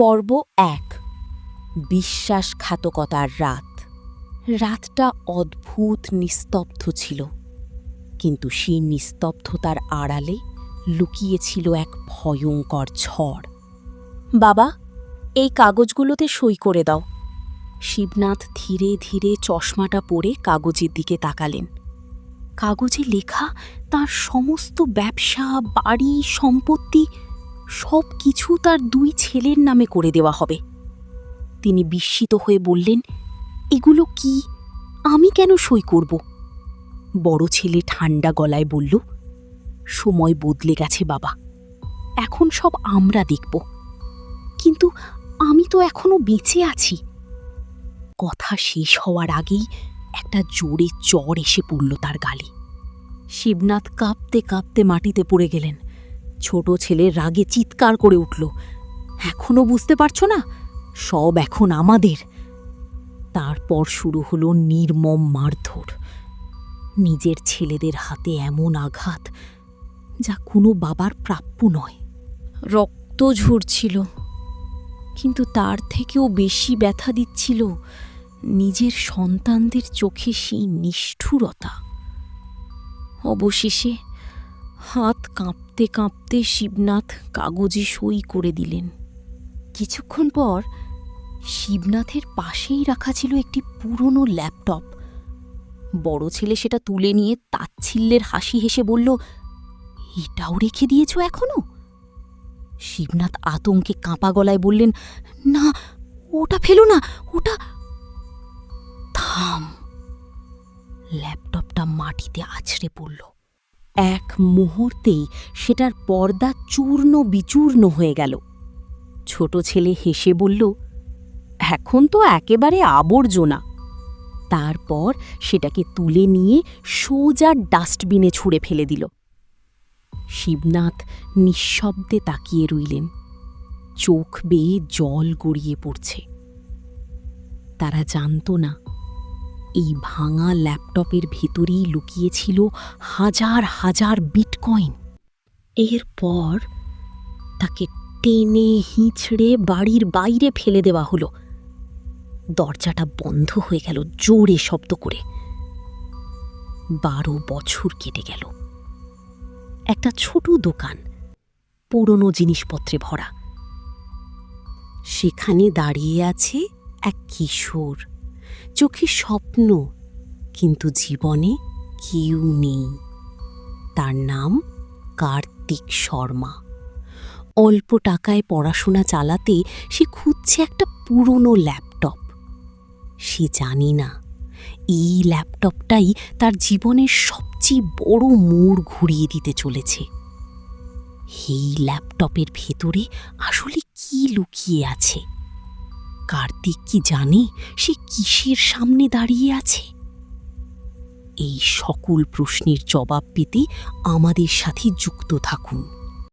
পর্ব ১। বিশ্বাসঘাতকতার রাত। রাতটা অদ্ভুত নিস্তব্ধ ছিল, কিন্তু সেই নিস্তব্ধতার আড়ালে লুকিয়েছিল এক ভয়ঙ্কর ঝড়। বাবা, এই কাগজগুলোতে সই করে দাও। শিবনাথ ধীরে ধীরে চশমাটা পরে কাগজের দিকে তাকালেন। কাগজে লেখা তার সমস্ত ব্যবসা, বাড়ি, সম্পত্তি সব কিছু তার ২ ছেলের নামে করে দেওয়া হবে। তিনি বিস্মিত হয়ে বললেন, এগুলো কি? আমি কেন সই করব? বড় ছেলে ঠান্ডা গলায় বলল, সময় বদলে গেছে বাবা, এখন সব আমরা দেখব। কিন্তু আমি তো এখনো বেঁচে আছি। কথা শেষ হওয়ার আগেই একটা জোরে চড় এসে পড়ল তার গালে। শিবনাথ কাঁপতে কাঁপতে মাটিতে পড়ে গেলেন। ছোট ছেলে রাগে চিৎকার করে উঠল, এখনো বুঝতে পারছো না? সব এখন আমাদের। তারপর শুরু হলো নির্মম মারধর। নিজের ছেলেদের হাতে এমন আঘাত যা কোনো বাবার প্রাপ্য নয়। রক্ত ঝরছিল, কিন্তু তার থেকেও বেশি ব্যথা দিচ্ছিল নিজের সন্তানদের চোখে সেই নিষ্ঠুরতা। অবশেষে হাত কাঁপতে কাঁপতে শিবনাথ কাগজে সই করে দিলেন। কিছুক্ষণ পর শিবনাথের পাশেই রাখা ছিল একটি পুরনো ল্যাপটপ। বড় ছেলে সেটা তুলে নিয়ে তাচ্ছিল্যের হাসি হেসে বলল, এটাও রেখে দিয়েছ এখনো? শিবনাথ আতঙ্কে কাঁপা গলায় বললেন, না, ওটা ফেলো না, ওটা। থাম! ল্যাপটপটা মাটিতে আছড়ে পড়ল। এক মুহূর্তেই সেটার পর্দা চূর্ণ বিচূর্ণ হয়ে গেল। ছোট ছেলে হেসে বলল, এখন তো একেবারে আবর্জনা। তারপর সেটাকে তুলে নিয়ে সোজা ডাস্টবিনে ছুঁড়ে ফেলে দিল। শিবনাথ নিঃশব্দে তাকিয়ে রইলেন, চোখ বেয়ে জল গড়িয়ে পড়ছে। তারা জানত না, এই ভাঙা ল্যাপটপের ভেতরেই লুকিয়েছিল হাজার হাজার বিটকয়েন। এরপর তাকে টেনে হিঁচড়ে বাড়ির বাইরে ফেলে দেওয়া হলো। দরজাটা বন্ধ হয়ে গেল জোরে শব্দ করে। 12 বছর কেটে গেল। একটা ছোট দোকান, পুরনো জিনিসপত্রে ভরা। সেখানে দাঁড়িয়ে আছে এক কিশোর, চোখে স্বপ্ন, কিন্তু জীবনে কেউ নেই। তার নাম কার্তিক শর্মা। অল্প টাকায় পড়াশোনা চালাতে সে খুঁজছে একটা পুরনো ল্যাপটপ। সে জানি না, এই ল্যাপটপটাই তার জীবনের সবচেয়ে বড় মোড় ঘুরিয়ে দিতে চলেছে। এই ল্যাপটপের ভেতরে আসলে কি লুকিয়ে আছে? কার্তিক কি জানে সে কিসের সামনে দাঁড়িয়ে আছে? এই সকল প্রশ্নের জবাব পেতে আমাদের সাথে যুক্ত থাকুন।